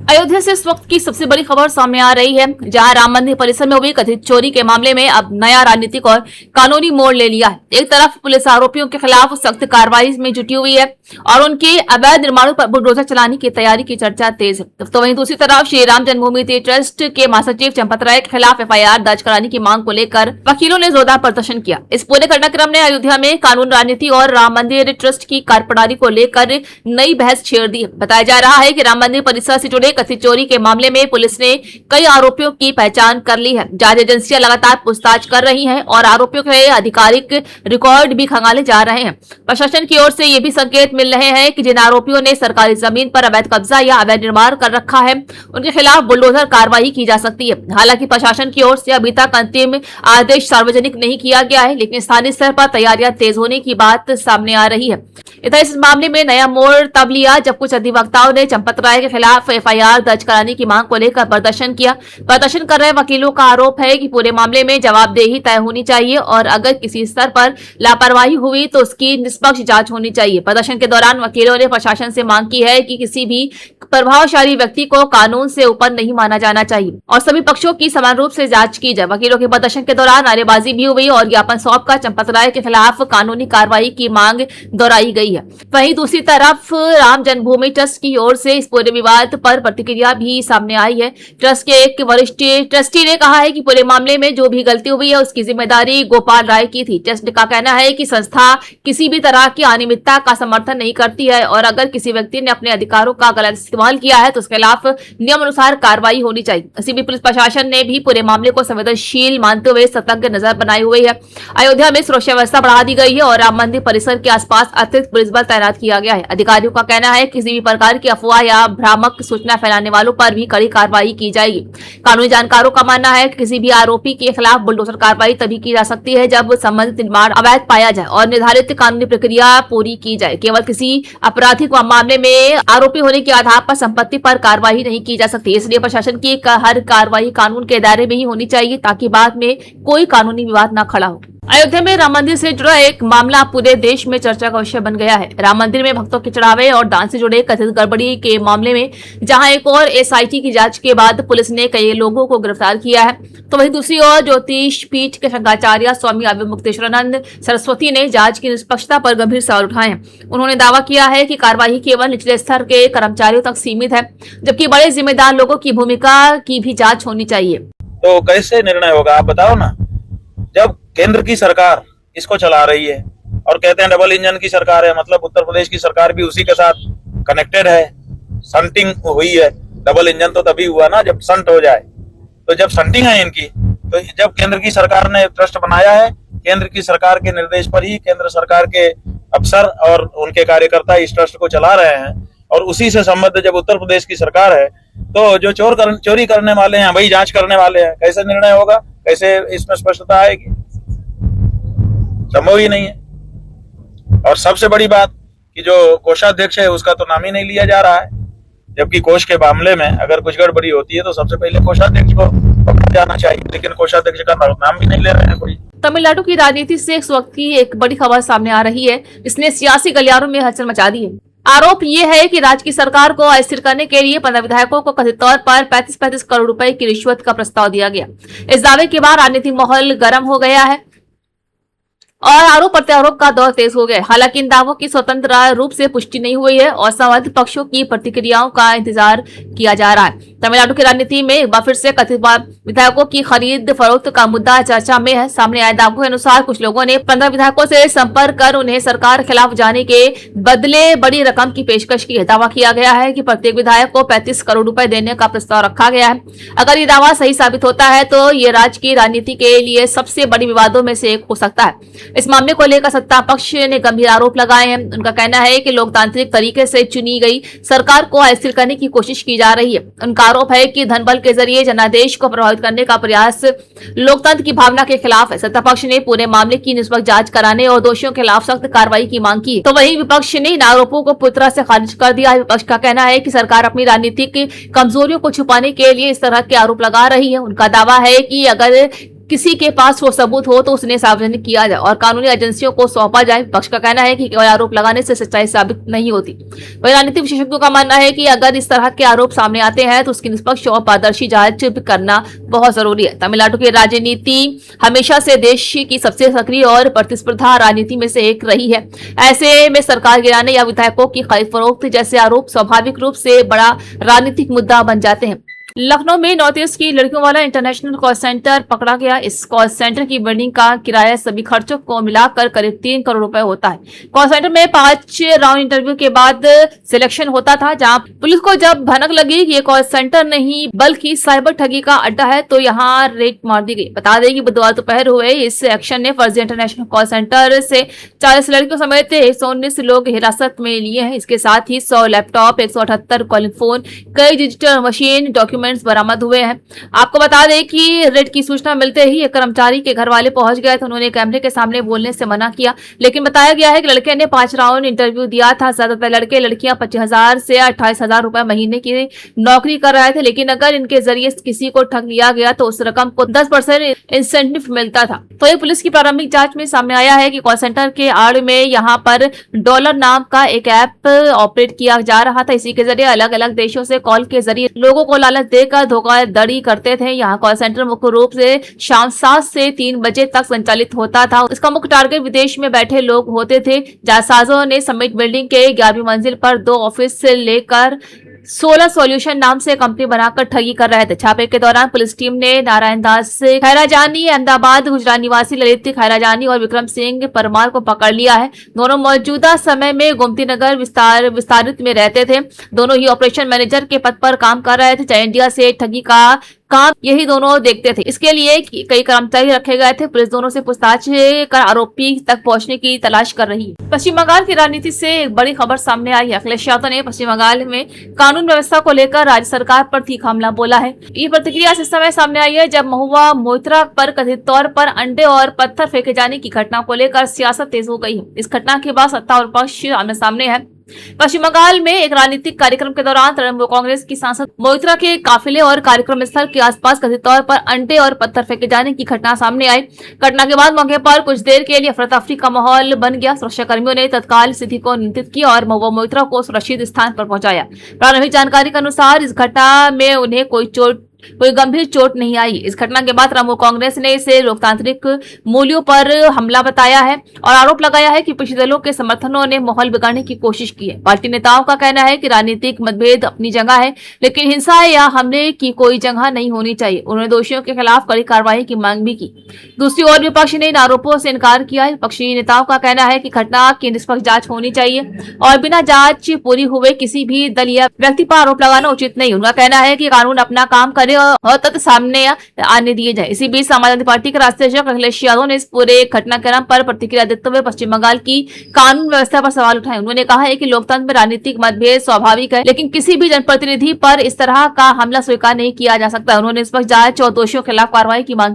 अयोध्या से इस वक्त की सबसे बड़ी खबर सामने आ रही है, जहां राम मंदिर परिसर में हुई कथित चोरी के मामले में अब नया राजनीतिक और कानूनी मोड़ ले लिया है। एक तरफ पुलिस आरोपियों के खिलाफ सख्त कार्रवाई में जुटी हुई है और उनके अवैध निर्माणों पर बुलडोजर चलाने की तैयारी की चर्चा तेज है। तो वहीं दूसरी तरफ श्री राम जन्मभूमि तीर्थ ट्रस्ट के महासचिव चंपत राय के खिलाफ FIR दर्ज कराने की मांग को लेकर वकीलों ने जोरदार प्रदर्शन किया। इस पूरे घटनाक्रम ने अयोध्या में कानून, राजनीति और राम मंदिर ट्रस्ट की कार्यप्रणाली को लेकर नई बहस छेड़ दी है। बताया जा रहा है कि राम मंदिर परिसर से जुड़े कथित चोरी के मामले में पुलिस ने कई आरोपियों की पहचान कर ली है। जांच एजेंसियां लगातार पूछताछ कर रही हैं और आरोपियों के आधिकारिक रिकॉर्ड भी खंगाले जा रहे हैं। प्रशासन की ओर से ये भी संकेत मिल रहे हैं कि जिन आरोपियों ने सरकारी जमीन पर अवैध कब्जा या अवैध निर्माण कर रखा है, उनके खिलाफ बुलडोजर कार्रवाई की जा सकती है। हालांकि प्रशासन की ओर से अभी तक अंतिम आदेश सार्वजनिक नहीं किया गया है, लेकिन स्थानीय स्तर पर तैयारियां तेज होने की बात सामने आ रही है। इधर इस मामले में नया मोड़ तब लिया जब कुछ अधिवक्ताओं ने चंपत राय के खिलाफ FIR दर्ज कराने की मांग को लेकर प्रदर्शन किया। प्रदर्शन कर रहे वकीलों का आरोप है कि पूरे मामले में जवाबदेही तय होनी चाहिए और अगर किसी स्तर पर लापरवाही हुई तो उसकी निष्पक्ष जांच होनी चाहिए। प्रदर्शन के दौरान वकीलों ने प्रशासन से मांग की है कि किसी भी प्रभावशाली व्यक्ति को कानून से ऊपर नहीं माना जाना चाहिए और सभी पक्षों की समान रूप से जांच की जाए। वकीलों के प्रदर्शन के दौरान नारेबाजी भी हुई और ज्ञापन सौंपकर चंपत राय के खिलाफ कानूनी कार्रवाई की मांग दोहराई गई है। वहीं दूसरी तरफ राम जन्मभूमि ट्रस्ट की ओर से इस पूरे विवाद पर प्रतिक्रिया भी सामने आई है। ट्रस्ट के एक वरिष्ठ ट्रस्टी ने कहा है कि पूरे मामले में जो भी गलती हुई है उसकी जिम्मेदारी गोपाल राय की थी। ट्रस्ट का कहना है कि संस्था किसी भी तरह की अनियमितता का समर्थन नहीं करती है और अगर किसी व्यक्ति ने अपने अधिकारों का गलत इस्तेमाल किया है तो उसके खिलाफ नियम अनुसार कार्रवाई होनी चाहिए। इसी भी पुलिस प्रशासन ने भी पूरे मामले को संवेदनशील मानते हुए सतर्क नजर बनाई हुई है। अयोध्या में सुरक्षा व्यवस्था बढ़ा दी गई है और राम मंदिर परिसर के आसपास अतिरिक्त पुलिस बल तैनात किया गया है। अधिकारियों का कहना है कि किसी भी प्रकार की अफवाह या भ्रामक सूचना फैलाने वालों पर भी कड़ी कार्रवाई की जाएगी। कानूनी जानकारों का मानना है कि किसी भी आरोपी के खिलाफ बुलडोजर कार्रवाई तभी की जा सकती है जब संबंधित निर्माण अवैध पाया जाए और निर्धारित कानूनी प्रक्रिया पूरी की जाए। केवल किसी आपराधिक मामले में आरोपी होने के आधार पर संपत्ति पर कार्रवाई नहीं की जा सकती। इसलिए प्रशासन की हर कार्रवाई कानून के दायरे में ही होनी चाहिए ताकि बाद में कोई कानूनी विवाद न खड़ा हो। अयोध्या में राम मंदिर से जुड़ा एक मामला पूरे देश में चर्चा का विषय बन गया है। राम मंदिर में भक्तों के चढ़ावे और दान से जुड़े कथित गड़बड़ी के मामले में जहां एक और SIT की जांच के बाद पुलिस ने कई लोगों को गिरफ्तार किया है, तो वहीं दूसरी ओर ज्योतिष पीठ के शंकराचार्य स्वामी अवमुक्तेश्वरानंद सरस्वती ने जांच की निष्पक्षता पर गंभीर सवाल उठाए हैं। उन्होंने दावा किया है कि कार्यवाही केवल निचले स्तर के कर्मचारियों तक सीमित है, जबकि बड़े जिम्मेदार लोगों की भूमिका की भी जाँच होनी चाहिए। तो कैसे निर्णय होगा आप बताओ ना। जब केंद्र की सरकार इसको चला रही है और कहते हैं डबल इंजन की सरकार है, मतलब उत्तर प्रदेश की सरकार भी उसी के साथ कनेक्टेड है, संटिंग हुई है। डबल इंजन तो तभी हुआ ना जब संट हो जाए। तो जब संटिंग है इनकी, तो जब केंद्र की सरकार ने ट्रस्ट बनाया है, केंद्र की सरकार के निर्देश पर ही केंद्र सरकार के अफसर और उनके कार्यकर्ता इस ट्रस्ट को चला रहे हैं और उसी से संबद्ध जब उत्तर प्रदेश की सरकार है, तो जो चोरी करने वाले हैं वही जांच करने वाले हैं। कैसे निर्णय होगा, कैसे इसमें स्पष्टता आएगी? संभव ही नहीं है। और सबसे बड़ी बात कि जो कोषाध्यक्ष है उसका तो नाम ही नहीं लिया जा रहा है, जबकि कोष के मामले में अगर कुछ गड़बड़ी होती है तो सबसे पहले कोषाध्यक्ष को पकड़ा जाना चाहिए, लेकिन कोषाध्यक्ष का नाम भी नहीं ले रहे हैं कोई। तमिलनाडु की राजनीति से इस वक्त की एक बड़ी खबर सामने आ रही है, इसने सियासी गलियारों में हलचल मचा दी है। आरोप ये है कि राज्य की सरकार को अस्थिर करने के लिए 15 विधायकों को कथित तौर पर 35-35 करोड़ रुपए की रिश्वत का प्रस्ताव दिया गया। इस दावे के बाद राजनीतिक माहौल गर्म हो गया है और आरोप प्रत्यारोप का दौर तेज हो गया। हालांकि इन दावों की स्वतंत्र रूप से पुष्टि नहीं हुई है और संबंधित पक्षों की प्रतिक्रियाओं का इंतजार किया जा रहा है। तमिलनाडु की राजनीति में एक बार फिर से कथित विधायकों की खरीद फरोख्त का मुद्दा चर्चा में है। सामने आए दावों के अनुसार कुछ लोगों ने 15 विधायकों से संपर्क कर उन्हें सरकार के खिलाफ जाने के बदले बड़ी रकम की पेशकश की है। दावा किया गया है कि प्रत्येक विधायक को 35 करोड़ रुपए देने का प्रस्ताव रखा गया है। अगर ये दावा सही साबित होता है तो ये राज्य की राजनीति के लिए सबसे बड़ी विवादों में से एक हो सकता है। इस मामले को लेकर सत्ता पक्ष ने गंभीर आरोप लगाए हैं। उनका कहना है कि लोकतांत्रिक तरीके से चुनी गई सरकार को अस्थिर करने की कोशिश की जा रही है। उनका आरोप है कि धन बल के जरिए जनादेश को प्रभावित करने का प्रयास लोकतंत्र की भावना के खिलाफ है। सत्ता पक्ष ने पूरे मामले की निष्पक्ष जांच कराने और दोषियों के खिलाफ सख्त कार्रवाई की मांग की, तो वहीं विपक्ष ने इन आरोपों को पूरी तरह से खारिज कर दिया। विपक्ष का कहना है कि सरकार अपनी राजनीतिक कमजोरियों को छुपाने के लिए इस तरह के आरोप लगा रही है। उनका दावा है कि अगर किसी के पास वो सबूत हो तो उसने सार्वजनिक किया जाए और कानूनी एजेंसियों को सौंपा जाए। विपक्ष का कहना है कि केवल आरोप लगाने से सच्चाई साबित नहीं होती। वहीं राजनीतिक विशेषज्ञों का मानना है कि अगर इस तरह के आरोप सामने आते हैं तो उसकी निष्पक्ष और पारदर्शी जांच करना बहुत जरूरी है। तमिलनाडु की राजनीति हमेशा से देश की सबसे सक्रिय और प्रतिस्पर्धा राजनीति में से एक रही है। ऐसे में सरकार गिराने या विधायकों की खरीद फरोख्त जैसे आरोप स्वाभाविक रूप से बड़ा राजनीतिक मुद्दा बन जाते हैं। लखनऊ में नॉर्थ ईस्ट की लड़कियों वाला इंटरनेशनल कॉल सेंटर पकड़ा गया। इस कॉल सेंटर की बिल्डिंग का किराया सभी खर्चों को मिलाकर करीब 3 करोड़ रुपए होता है। कॉल सेंटर में 5 राउंड इंटरव्यू के बाद सिलेक्शन होता था। जहां पुलिस को जब भनक लगी कि ये कॉल सेंटर नहीं बल्कि साइबर ठगी का अड्डा है तो यहां रेड मार दी गई। बता दें कि बुधवार दोपहर हुए इस एक्शन ने फर्जी इंटरनेशनल कॉल सेंटर से 40 लड़कियों समेत 119 लोग हिरासत में लिए हैं। इसके साथ ही 100 लैपटॉप, 178 कॉलिंग फोन, कई डिजिटल मशीन, डॉक्यूमेंट्स बरामद हुए हैं। आपको बता दें कि रेड की सूचना मिलते ही एक कर्मचारी के घर वाले पहुंच गए थे। उन्होंने कैमरे के सामने बोलने से मना किया, लेकिन बताया गया है कि लड़के ने 5 राउंड इंटरव्यू दिया था। ज्यादातर लड़के लड़कियां 25,000 से 28,000 रुपए महीने की नौकरी कर रहे थे, लेकिन अगर इनके जरिए किसी को ठग लिया गया तो उस रकम को 10% इंसेंटिव मिलता था। तो ये पुलिस की प्रारंभिक जांच में सामने आया है कि कॉल सेंटर के आड़ में यहाँ पर डॉलर नाम का एक ऐप ऑपरेट किया जा रहा था। इसी के जरिए अलग अलग देशों से कॉल के जरिए लोगों को लालच देकर धोखाधड़ी करते थे। यहाँ कॉल सेंटर मुख्य रूप से शाम 7 से 3 बजे तक संचालित होता था। इसका मुख्य टारगेट विदेश में बैठे लोग होते थे। जालसाजों ने समिट बिल्डिंग के 11वीं मंजिल पर 2 ऑफिस से लेकर 16 सॉल्यूशन नाम से कंपनी बनाकर ठगी कर रहे थे। छापे के दौरान पुलिस टीम ने नारायण दास खैराजानी, अहमदाबाद गुजरात निवासी ललित खैराजानी और विक्रम सिंह परमार को पकड़ लिया है। दोनों मौजूदा समय में गोमती नगर विस्तारित में रहते थे। दोनों ही ऑपरेशन मैनेजर के पद पर काम कर रहे थे। चाहे इंडिया से ठगी का काम यही दोनों देखते थे। इसके लिए कई कर्मचारी रखे गए थे। पुलिस दोनों से पूछताछ कर आरोपी तक पहुंचने की तलाश कर रही है। पश्चिम बंगाल की राजनीति से एक बड़ी खबर सामने आई है। अखिलेश यादव ने पश्चिम बंगाल में कानून व्यवस्था को लेकर राज्य सरकार पर तीखा हमला बोला है। ये प्रतिक्रिया इस समय सामने आई है जब महुआ मोइत्रा पर कथित तौर पर अंडे और पत्थर फेंके जाने की घटना को लेकर सियासत तेज हो गई है। इस घटना के बाद सत्ता और पक्ष आमने सामने है। पश्चिम बंगाल में एक राजनीतिक कार्यक्रम के दौरान तृणमूल कांग्रेस की सांसद मोइत्रा के काफिले और कार्यक्रम स्थल के आसपास कथित तौर पर अंडे और पत्थर फेंके जाने की घटना सामने आई। घटना के बाद मौके पर कुछ देर के लिए अफरा तफरी का माहौल बन गया। सुरक्षा कर्मियों ने तत्काल स्थिति को नियंत्रित किया और महुआ मोइत्रा को सुरक्षित स्थान पर पहुंचाया। प्रारंभिक जानकारी के अनुसार इस घटना में उन्हें कोई गंभीर चोट नहीं आई। इस घटना के बाद तृणमूल कांग्रेस ने इसे लोकतांत्रिक मूल्यों पर हमला बताया है और आरोप लगाया है कि विपक्षी दलों के समर्थनों ने माहौल बिगाड़ने की कोशिश की है। पार्टी नेताओं का कहना है कि राजनीतिक मतभेद अपनी जगह है, लेकिन हिंसा या हमले की कोई जगह नहीं होनी चाहिए। उन्होंने दोषियों के खिलाफ कड़ी कार्रवाई की मांग भी की। दूसरी ओर विपक्ष ने इन आरोपों से इनकार किया। विपक्षी नेताओं का कहना है कि घटना की निष्पक्ष जांच होनी चाहिए और बिना जांच पूरी हुए किसी भी दल या व्यक्ति पर आरोप लगाना उचित नहीं। उनका कहना है कि कानून अपना काम करे और तथ्य सामने आने दिए जाए। इसी बीच समाजवादी पार्टी के राष्ट्रीय अध्यक्ष अखिलेश यादव ने इस पूरे घटनाक्रम पर प्रतिक्रिया देते हुए पश्चिम बंगाल की कानून व्यवस्था पर सवाल उठाए। उन्होंने कहा है कि लोकतंत्र में राजनीतिक मतभेद स्वाभाविक है, लेकिन किसी भी जनप्रतिनिधि पर इस तरह का हमला स्वीकार नहीं किया जा सकता। उन्होंने निष्पक्ष जांच और दोषियों के खिलाफ कार्रवाई की मांग